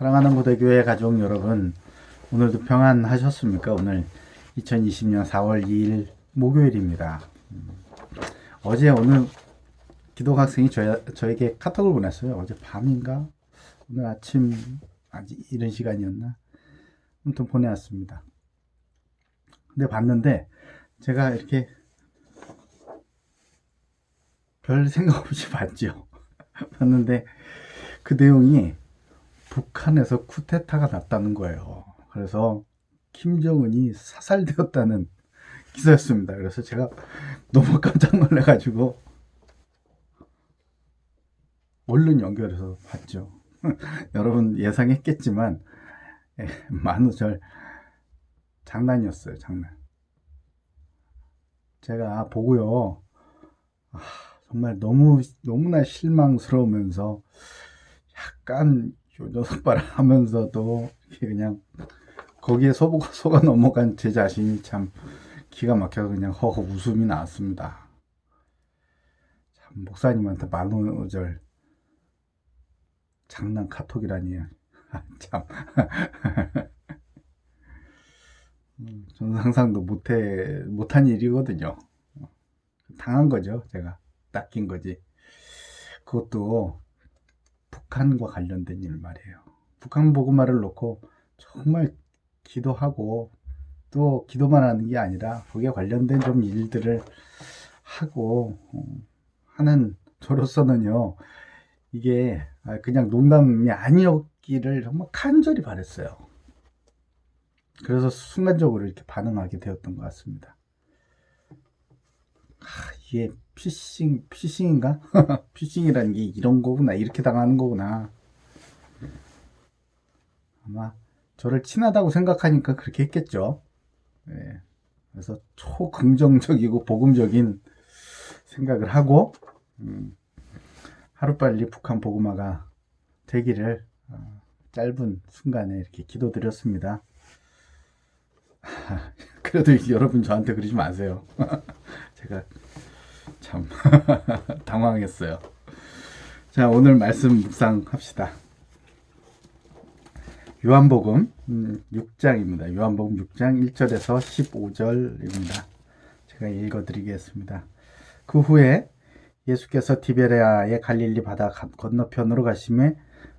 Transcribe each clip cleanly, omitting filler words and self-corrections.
사랑하는 고대교회 가족 여러분, 오늘도 평안하셨습니까? 오늘 2020년 4월 2일 목요일입니다. 어제 오늘 기독 학생이 저에게 카톡을 보냈어요. 어제 밤인가? 오늘 아침, 아직 이런 시간이었나? 아무튼 보내왔습니다. 근데 봤는데, 제가 이렇게 별 생각 없이 봤죠. 봤는데, 그 내용이 북한에서 쿠데타가 났다는 거예요. 그래서 김정은이 사살되었다는 기사였습니다. 그래서 제가 너무 깜짝 놀라가지고 얼른 연결해서 봤죠. 여러분 예상했겠지만 만우절 장난이었어요. 장난. 제가 보고요. 정말 너무나 실망스러우면서 약간 요조석발 하면서도 그냥 거기에 속아 넘어간 제 자신이 참 기가 막혀서 그냥 허허 웃음이 나왔습니다. 참 목사님한테 만우절 장난 카톡이라니. 참. 저는 상상도 못한 일이거든요. 당한 거죠. 제가 낚인 거지. 그것도 북한과 관련된 일 말이에요. 북한 복음화를 놓고 정말 기도하고 또 기도만 하는 게 아니라 거기에 관련된 좀 일들을 하고 하는 저로서는요. 이게 그냥 농담이 아니었기를 정말 간절히 바랬어요. 그래서 순간적으로 이렇게 반응하게 되었던 것 같습니다. 이게 피싱인가? 피싱이라는 게 이런 거구나. 이렇게 당하는 거구나. 아마 저를 친하다고 생각하니까 그렇게 했겠죠. 네. 그래서 초긍정적이고 복음적인 생각을 하고 하루빨리 북한 복음화가 되기를 짧은 순간에 이렇게 기도드렸습니다. 그래도 여러분 저한테 그러지 마세요. 제가 참 당황했어요. 자, 오늘 말씀 묵상합시다. 요한복음 6장입니다. 요한복음 6장 1절에서 15절입니다. 제가 읽어드리겠습니다. 그 후에 예수께서 디베레아의 갈릴리 바다 건너편으로 가심에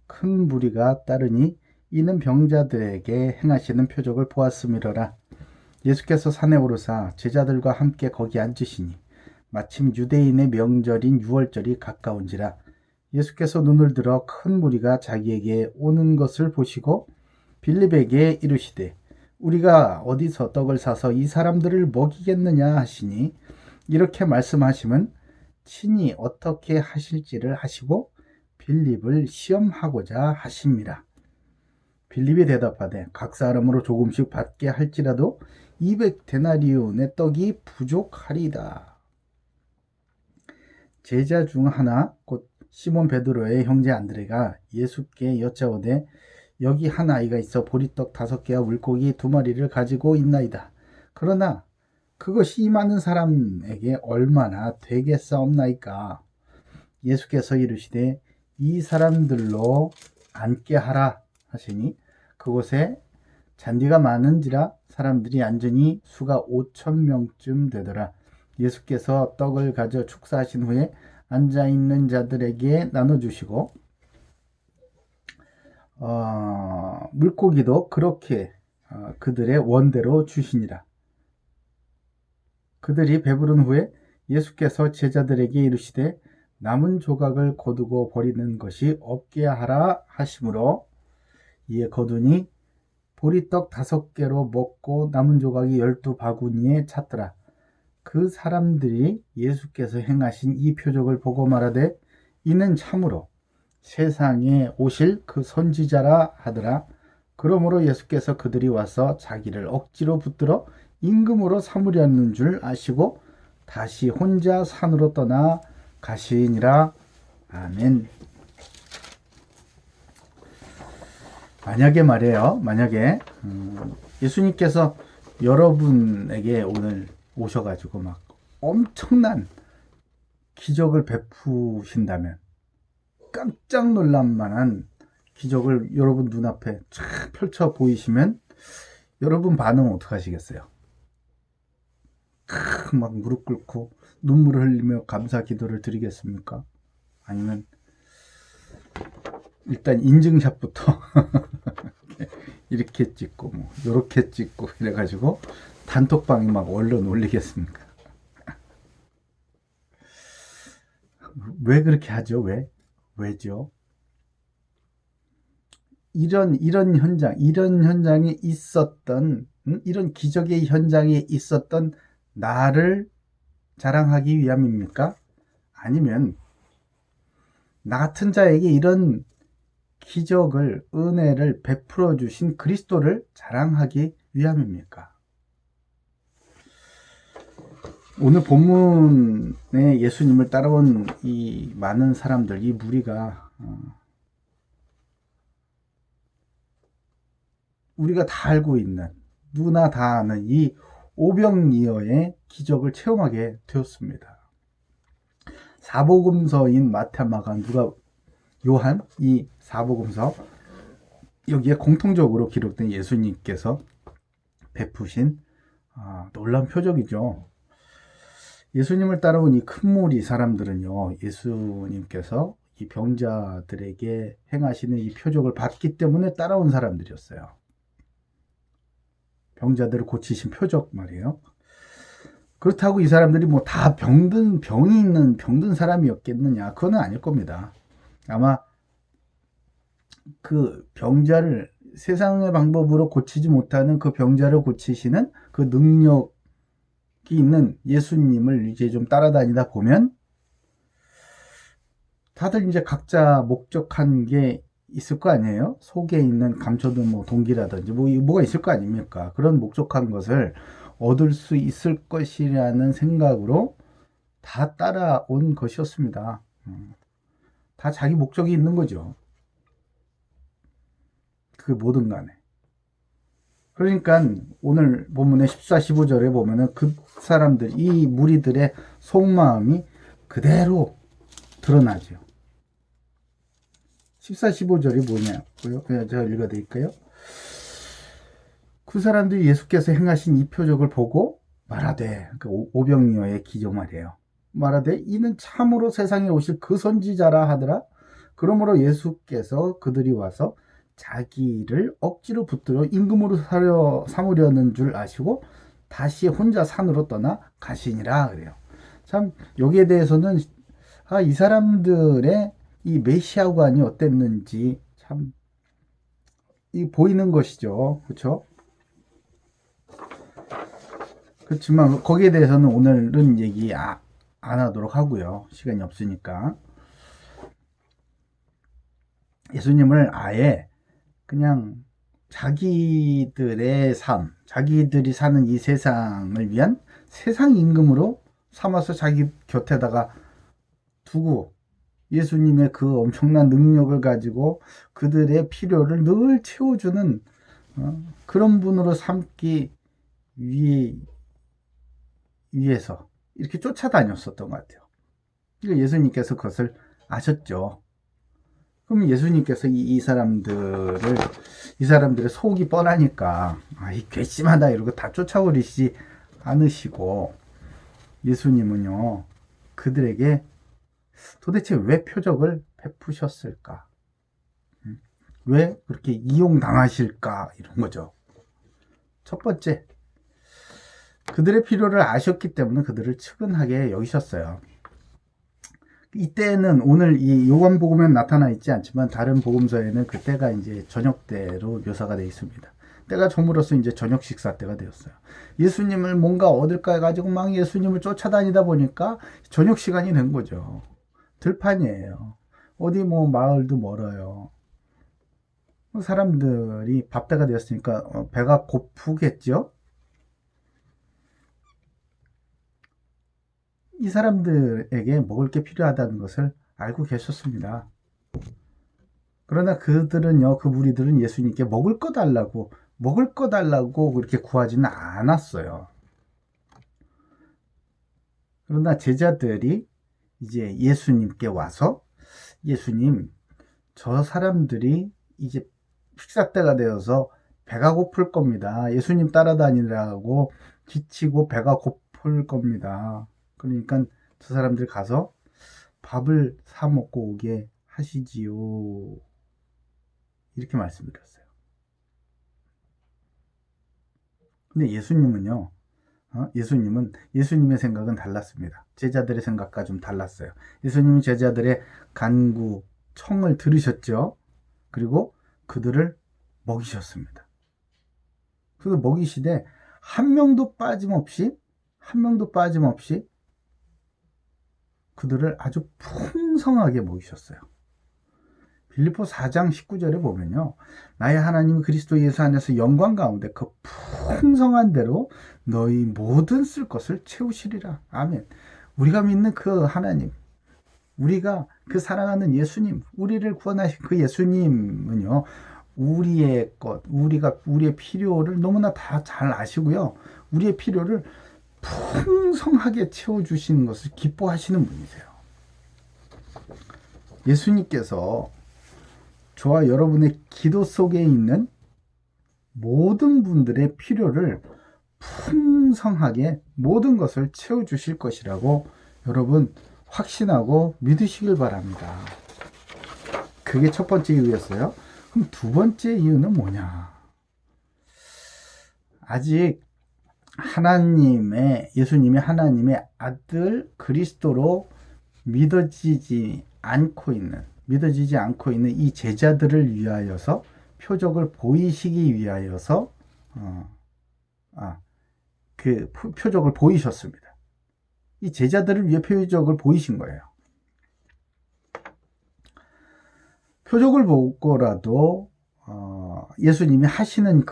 큰 무리가 따르니 이는 병자들에게 행하시는 표적을 보았음이러라. 예수께서 산에 오르사 제자들과 함께 거기 앉으시니 마침 유대인의 명절인 유월절이 가까운지라. 예수께서 눈을 들어 큰 무리가 자기에게 오는 것을 보시고 빌립에게 이르시되 우리가 어디서 떡을 사서 이 사람들을 먹이겠느냐 하시니 이렇게 말씀하심은 친히 어떻게 하실지를 하시고 빌립을 시험하고자 하심이라. 빌립이 대답하되 각 사람으로 조금씩 받게 할지라도 200데나리온의 떡이 부족하리다. 제자 중 하나 곧 시몬 베드로의 형제 안드레가 예수께 여짜오되 여기 한 아이가 있어 보리떡 5개와 물고기 2마리를 가지고 있나이다. 그러나 그것이 이 많은 사람에게 얼마나 되겠사옵나이까. 예수께서 이르시되 이 사람들로 앉게 하라 하시니 그곳에 잔디가 많은지라 사람들이 앉으니 수가 5,000명쯤 되더라. 예수께서 떡을 가져 축사하신 후에 앉아있는 자들에게 나눠주시고 물고기도 그렇게 그들의 원대로 주시니라. 그들이 배부른 후에 예수께서 제자들에게 이르시되 남은 조각을 거두고 버리는 것이 없게 하라 하시므로 이에 거두니 보리떡 5개로 먹고 남은 조각이 12바구니에 찼더라. 그 사람들이 예수께서 행하신 이 표적을 보고 말하되 이는 참으로 세상에 오실 그 선지자라 하더라. 그러므로 예수께서 그들이 와서 자기를 억지로 붙들어 임금으로 삼으려는 줄 아시고 다시 혼자 산으로 떠나 가시니라. 아멘. 만약에 말이에요. 만약에 예수님께서 여러분에게 오늘 오셔가지고 막 엄청난 기적을 베푸신다면 깜짝 놀랄 만한 기적을 여러분 눈앞에 쫙 펼쳐 보이시면 여러분 반응은 어떻게 하시겠어요? 막 무릎 꿇고 눈물을 흘리며 감사 기도를 드리겠습니까? 아니면 일단 인증샷부터 이렇게 찍고 뭐 이렇게 찍고 이래가지고 단톡방에 막 얼른 올리겠습니까? 왜 그렇게 하죠? 왜죠? 이런 현장에 있었던 이런 기적의 현장에 있었던 나를 자랑하기 위함입니까? 아니면 나 같은 자에게 이런 기적을 은혜를 베풀어 주신 그리스도를 자랑하기 위함입니까? 오늘 본문에 예수님을 따라온 이 많은 사람들, 이 무리가 우리가 다 알고 있는, 누구나 다 아는 이 오병이어의 기적을 체험하게 되었습니다. 사복음서인 마태, 마가, 누가, 요한, 이 사복음서 여기에 공통적으로 기록된 예수님께서 베푸신 놀라운 표적이죠. 예수님을 따라온 이 큰 무리 사람들은요, 예수님께서 이 병자들에게 행하시는 이 표적을 봤기 때문에 따라온 사람들이었어요. 병자들을 고치신 표적 말이에요. 그렇다고 이 사람들이 뭐 다 병이 있는 병든 사람이었겠느냐? 그건 아닐 겁니다. 아마 그 병자를 세상의 방법으로 고치지 못하는 그 병자를 고치시는 그 능력이 있는 예수님을 이제 좀 따라다니다 보면 다들 이제 각자 목적한 게 있을 거 아니에요? 속에 있는 감춰둔 뭐 동기라든지 뭐가 있을 거 아닙니까? 그런 목적한 것을 얻을 수 있을 것이라는 생각으로 다 따라온 것이었습니다. 다 자기 목적이 있는 거죠. 그 뭐든 간에. 그러니까 오늘 본문의 14, 15절에 보면은 그 사람들, 이 무리들의 속마음이 그대로 드러나죠. 14, 15절이 뭐냐고요? 그냥 제가 읽어드릴까요? 그 사람들이 예수께서 행하신 이 표적을 보고 말하되, 그 오병이어의 기적 말이에요. 말하되 이는 참으로 세상에 오실 그 선지자라 하더라. 그러므로 예수께서 그들이 와서 자기를 억지로 붙들어 임금으로 삼으려는 줄 아시고 다시 혼자 산으로 떠나 가시니라 그래요. 참 여기에 대해서는 이 사람들의 이 메시아관이 어땠는지 참 보이는 것이죠. 그렇죠? 그렇지만 거기에 대해서는 오늘은 얘기 안 하도록 하고요. 시간이 없으니까. 예수님을 아예 그냥 자기들의 삶, 자기들이 사는 이 세상을 위한 세상 임금으로 삼아서 자기 곁에다가 두고 예수님의 그 엄청난 능력을 가지고 그들의 필요를 늘 채워주는 그런 분으로 삼기 위해서 이렇게 쫓아다녔었던 것 같아요. 예수님께서 그것을 아셨죠. 그럼 예수님께서 이 사람들의 속이 뻔하니까 이 괘씸하다 이러고 다 쫓아버리시지 않으시고 예수님은요 그들에게 도대체 왜 표적을 베푸셨을까? 왜 그렇게 이용당하실까? 이런 거죠. 첫 번째, 그들의 필요를 아셨기 때문에 그들을 측은하게 여기셨어요. 이때는 오늘 이 요한복음에 나타나 있지 않지만 다른 복음서에는 그때가 이제 저녁 때로 묘사가 되어 있습니다. 때가 저물어서 이제 저녁 식사 때가 되었어요. 예수님을 뭔가 얻을까 해가지고 막 예수님을 쫓아다니다 보니까 저녁 시간이 된 거죠. 들판이에요. 어디 뭐 마을도 멀어요. 사람들이 밥때가 되었으니까 배가 고프겠죠? 이 사람들에게 먹을 게 필요하다는 것을 알고 계셨습니다. 그러나 그들은요, 그 무리들은 예수님께 먹을 거 달라고 그렇게 구하지는 않았어요. 그러나 제자들이 이제 예수님께 와서 예수님, 저 사람들이 이제 식사 때가 되어서 배가 고플 겁니다. 예수님 따라다니라고 지치고 배가 고플 겁니다. 그러니까 저 사람들 가서 밥을 사 먹고 오게 하시지요. 이렇게 말씀드렸어요. 근데 예수님은요, 예수님은 예수님의 생각은 달랐습니다. 제자들의 생각과 좀 달랐어요. 예수님이 제자들의 간구, 청을 들으셨죠. 그리고 그들을 먹이셨습니다. 그들 먹이시되 한 명도 빠짐없이 그들을 아주 풍성하게 먹이셨어요. 빌립보 4장 19절에 보면요. 나의 하나님 그리스도 예수 안에서 영광 가운데 그 풍성한 대로 너희 모든 쓸 것을 채우시리라. 아멘. 우리가 믿는 그 하나님, 우리가 그 사랑하는 예수님, 우리를 구원하신 그 예수님은요. 우리의 우리의 필요를 너무나 다 잘 아시고요. 우리의 필요를 풍성하게 채워주시는 것을 기뻐하시는 분이세요. 예수님께서 저와 여러분의 기도 속에 있는 모든 분들의 필요를 풍성하게 모든 것을 채워주실 것이라고 여러분 확신하고 믿으시길 바랍니다. 그게 첫 번째 이유였어요. 그럼 두 번째 이유는 뭐냐? 아직 예수님이 하나님의 아들 그리스도로 믿어지지 않고 있는 이 제자들을 위하여서 표적을 보이시기 위하여서 그 표적을 보이셨습니다. 이 제자들을 위해 표적을 보이신 거예요. 표적을 보고라도 예수님이 하시는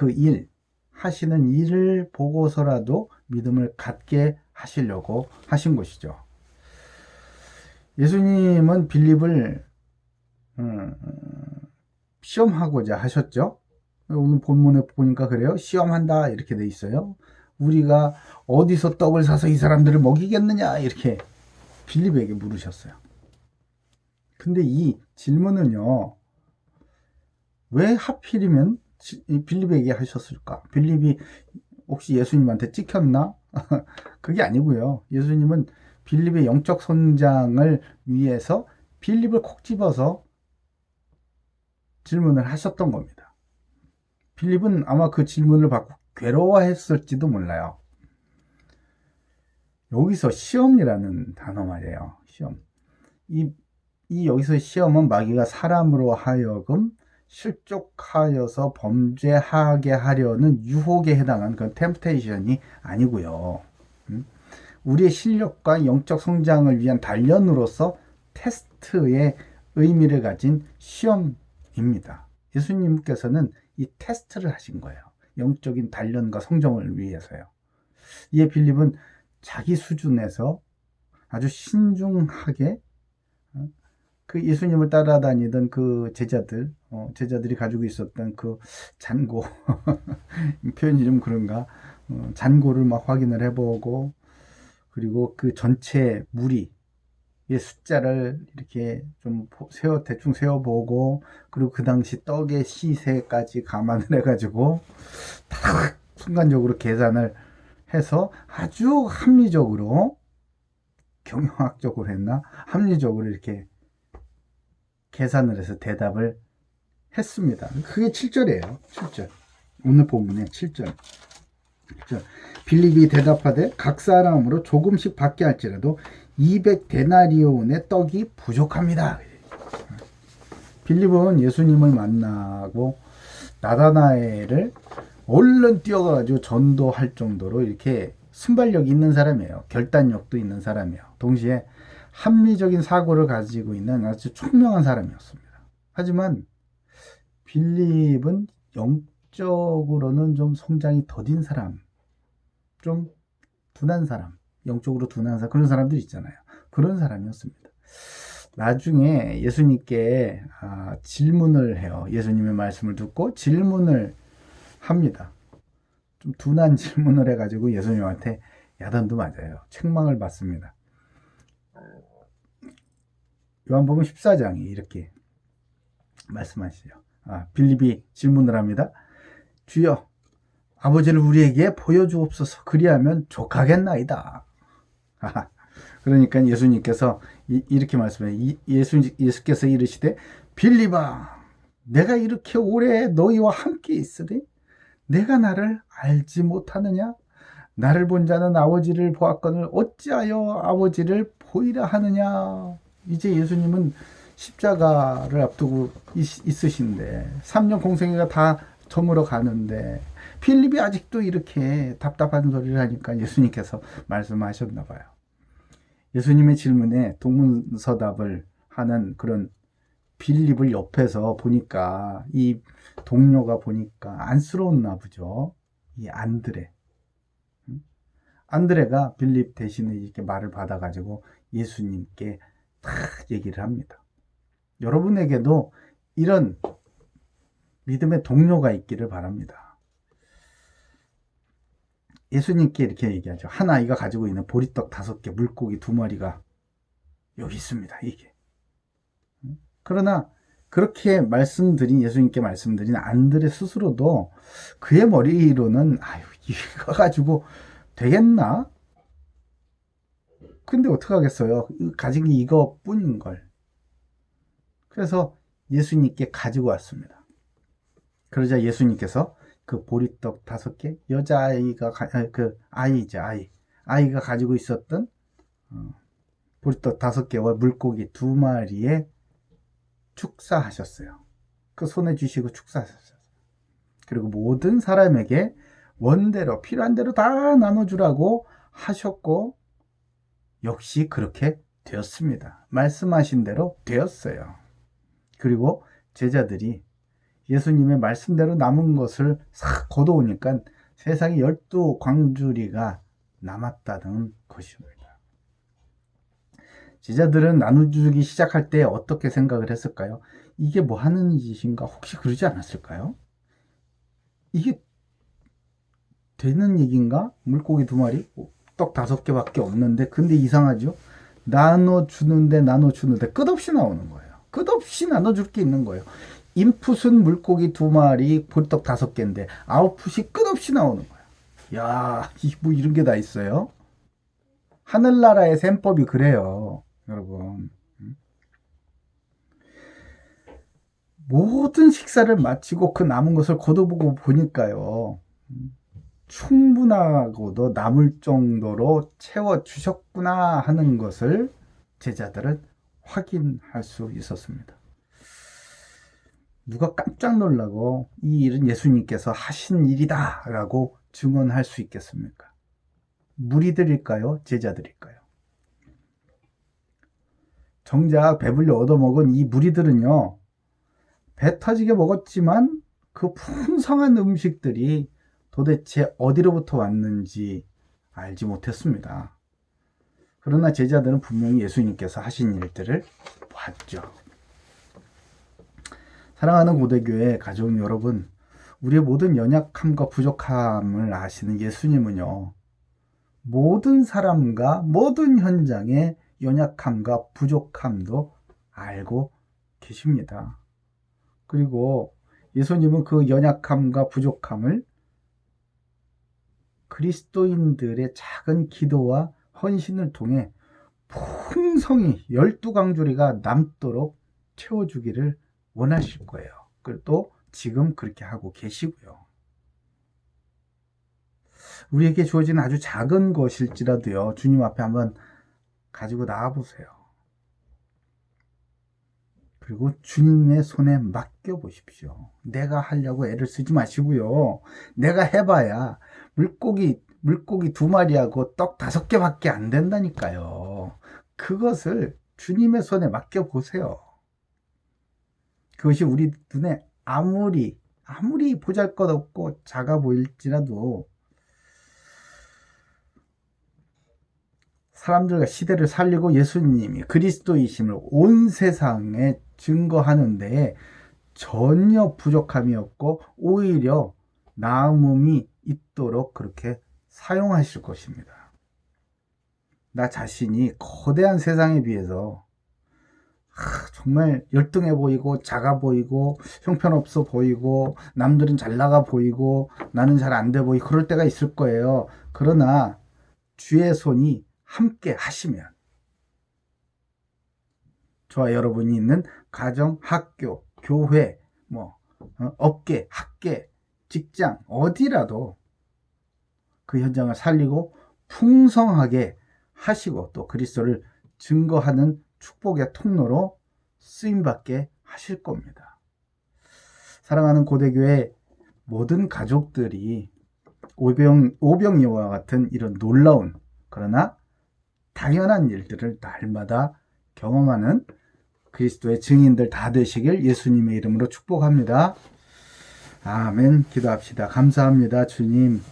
일을 보고서라도 믿음을 갖게 하시려고 하신 것이죠. 예수님은 빌립을 시험하고자 하셨죠. 오늘 본문에 보니까 그래요. 시험한다 이렇게 돼 있어요. 우리가 어디서 떡을 사서 이 사람들을 먹이겠느냐 이렇게 빌립에게 물으셨어요. 근데 이 질문은요. 왜 하필이면 빌립에게 하셨을까? 빌립이 혹시 예수님한테 찍혔나? 그게 아니고요. 예수님은 빌립의 영적 성장을 위해서 빌립을 콕 집어서 질문을 하셨던 겁니다. 빌립은 아마 그 질문을 받고 괴로워했을지도 몰라요. 여기서 시험이라는 단어 말이에요. 시험. 여기서 시험은 마귀가 사람으로 하여금 실족하여서 범죄하게 하려는 유혹에 해당한 그런 템프테이션이 아니고요. 우리의 실력과 영적 성장을 위한 단련으로서 테스트의 의미를 가진 시험입니다. 예수님께서는 이 테스트를 하신 거예요. 영적인 단련과 성장을 위해서요. 이에 빌립은 자기 수준에서 아주 신중하게 그 예수님을 따라다니던 그 제자들이 가지고 있었던 그 잔고 표현이 좀 그런가 잔고를 막 확인을 해보고 그리고 그 전체 무리의 숫자를 이렇게 좀 대충 세어보고 그리고 그 당시 떡의 시세까지 감안을 해가지고 딱 순간적으로 계산을 해서 아주 합리적으로 경영학적으로 했나 합리적으로 이렇게 계산을 해서 대답을 했습니다. 그게 7절이에요. 7절. 오늘 본문의 7절. 빌립이 대답하되 각 사람으로 조금씩 받게 할지라도 200데나리온의 떡이 부족합니다. 빌립은 예수님을 만나고 나다나엘을 얼른 뛰어가지고 전도할 정도로 이렇게 순발력이 있는 사람이에요. 결단력도 있는 사람이에요. 동시에 합리적인 사고를 가지고 있는 아주 총명한 사람이었습니다. 하지만 빌립은 영적으로는 좀 성장이 더딘 사람, 좀 둔한 사람, 영적으로 둔한 사람, 그런 사람들 있잖아요. 그런 사람이었습니다. 나중에 예수님께 질문을 해요. 예수님의 말씀을 듣고 질문을 합니다. 좀 둔한 질문을 해가지고 예수님한테 야단도 맞아요. 책망을 받습니다. 요한복음 14장이 이렇게 말씀하시죠. 빌립이 질문을 합니다. 주여, 아버지를 우리에게 보여주옵소서. 그리하면 족하겠나이다. 그러니까 예수님께서 이렇게 말씀해요. 예수께서 이르시되, 빌립아, 내가 이렇게 오래 너희와 함께 있으리 내가 나를 알지 못하느냐? 나를 본 자는 아버지를 보았거늘 어찌하여 아버지를 보이라 하느냐? 이제 예수님은 십자가를 앞두고 있으신데 3년 공생애가 다 저물어 가는데 필립이 아직도 이렇게 답답한 소리를 하니까 예수님께서 말씀하셨나 봐요. 예수님의 질문에 동문서답을 하는 그런 빌립을 옆에서 보니까 이 동료가 보니까 안쓰러웠나 보죠. 이 안드레가 빌립 대신에 이렇게 말을 받아가지고 예수님께 딱 얘기를 합니다. 여러분에게도 이런 믿음의 동료가 있기를 바랍니다. 예수님께 이렇게 얘기하죠. 한 아이가 가지고 있는 보리떡 5개, 물고기 2마리가 여기 있습니다. 이게. 그러나 그렇게 예수님께 말씀드린 안드레 스스로도 그의 머리로는 이거 가지고 되겠나? 근데 어떡하겠어요? 가진 게 이거뿐인 걸. 그래서 예수님께 가지고 왔습니다. 그러자 예수님께서 그 보리떡 5개, 여자아이가, 아이가 가지고 있었던 보리떡 5개와 물고기 2마리에 축사하셨어요. 그 손에 쥐시고 축사하셨어요. 그리고 모든 사람에게 원대로 필요한 대로 다 나눠주라고 하셨고 역시 그렇게 되었습니다. 말씀하신 대로 되었어요. 그리고 제자들이 예수님의 말씀대로 남은 것을 싹 걷어오니까 세상에 12광주리가 남았다는 것입니다. 제자들은 나눠주기 시작할 때 어떻게 생각을 했을까요? 이게 뭐 하는 짓인가? 혹시 그러지 않았을까요? 이게 되는 얘기인가? 물고기 2마리? 떡 5개밖에 없는데 근데 이상하죠? 나눠주는데 끝없이 나오는 거예요. 끝없이 나눠줄 게 있는 거예요. 인풋은 물고기 2마리, 보리떡 5개인데 아웃풋이 끝없이 나오는 거예요. 야, 뭐 이런 게 다 있어요? 하늘나라의 셈법이 그래요, 여러분. 모든 식사를 마치고 그 남은 것을 걷어보고 보니까요, 충분하고도 남을 정도로 채워주셨구나 하는 것을 제자들은 확인할 수 있었습니다. 누가 깜짝 놀라고 이 일은 예수님께서 하신 일이다 라고 증언할 수 있겠습니까? 무리들일까요? 제자들일까요? 정작 배불리 얻어먹은 이 무리들은요, 배 터지게 먹었지만 그 풍성한 음식들이 도대체 어디로부터 왔는지 알지 못했습니다. 그러나 제자들은 분명히 예수님께서 하신 일들을 봤죠. 사랑하는 고대교회 가족 여러분, 우리의 모든 연약함과 부족함을 아시는 예수님은요, 모든 사람과 모든 현장의 연약함과 부족함도 알고 계십니다. 그리고 예수님은 그 연약함과 부족함을 그리스도인들의 작은 기도와 헌신을 통해 풍성히 12광주리가 남도록 채워주기를 원하실 거예요. 그리고 또 지금 그렇게 하고 계시고요. 우리에게 주어진 아주 작은 것일지라도요, 주님 앞에 한번 가지고 나와보세요. 그리고 주님의 손에 맡겨보십시오. 내가 하려고 애를 쓰지 마시고요. 내가 해봐야 물고기 2마리하고 떡 5개밖에 안 된다니까요. 그것을 주님의 손에 맡겨보세요. 그것이 우리 눈에 아무리 보잘것없고 작아 보일지라도 사람들과 시대를 살리고 예수님이 그리스도이심을 온 세상에 증거하는 데에 전혀 부족함이 없고 오히려 나음이 있도록 그렇게 사용하실 것입니다. 나 자신이 거대한 세상에 비해서 정말 열등해 보이고 작아 보이고 형편없어 보이고 남들은 잘 나가 보이고 나는 잘 안 돼 보이고 그럴 때가 있을 거예요. 그러나 주의 손이 함께 하시면 저와 여러분이 있는 가정, 학교, 교회, 업계, 학계, 직장 어디라도 그 현장을 살리고 풍성하게 하시고 또 그리스도를 증거하는 축복의 통로로 쓰임받게 하실 겁니다. 사랑하는 고대교회 모든 가족들이 오병이어와 같은 이런 놀라운 그러나 당연한 일들을 날마다 경험하는 그리스도의 증인들 다 되시길 예수님의 이름으로 축복합니다. 아멘. 기도합시다. 감사합니다. 주님.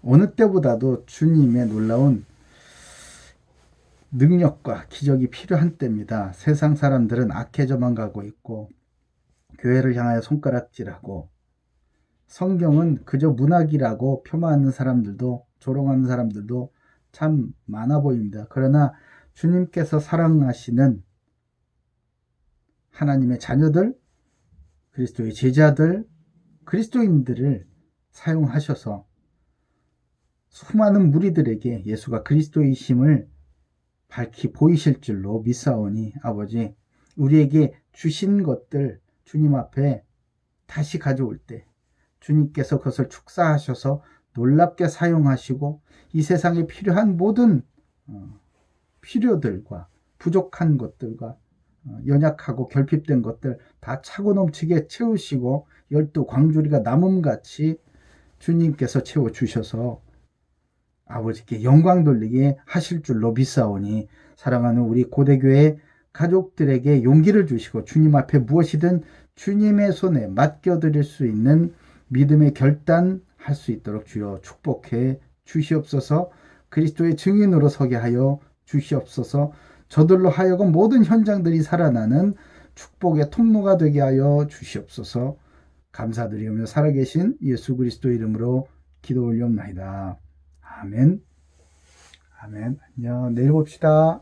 어느 때보다도 주님의 놀라운 능력과 기적이 필요한 때입니다. 세상 사람들은 악해져만 가고 있고 교회를 향하여 손가락질하고 성경은 그저 문학이라고 폄하하는 사람들도 조롱하는 사람들도 참 많아 보입니다. 그러나 주님께서 사랑하시는 하나님의 자녀들, 그리스도의 제자들, 그리스도인들을 사용하셔서 수많은 무리들에게 예수가 그리스도이심을 밝히 보이실 줄로 믿사오니 아버지 우리에게 주신 것들 주님 앞에 다시 가져올 때 주님께서 그것을 축사하셔서 놀랍게 사용하시고 이 세상에 필요한 모든 필요들과 부족한 것들과 연약하고 결핍된 것들 다 차고 넘치게 채우시고 12광주리가 나눔같이 주님께서 채워주셔서 아버지께 영광 돌리게 하실 줄로 믿사오니 사랑하는 우리 고대교회 가족들에게 용기를 주시고 주님 앞에 무엇이든 주님의 손에 맡겨드릴 수 있는 믿음의 결단할 수 있도록 주여 축복해 주시옵소서. 그리스도의 증인으로 서게 하여 주시옵소서. 저들로 하여금 모든 현장들이 살아나는 축복의 통로가 되게 하여 주시옵소서. 감사드리며 살아계신 예수 그리스도 이름으로 기도 올리옵나이다. 아멘. 아멘. 안녕. 내일 봅시다.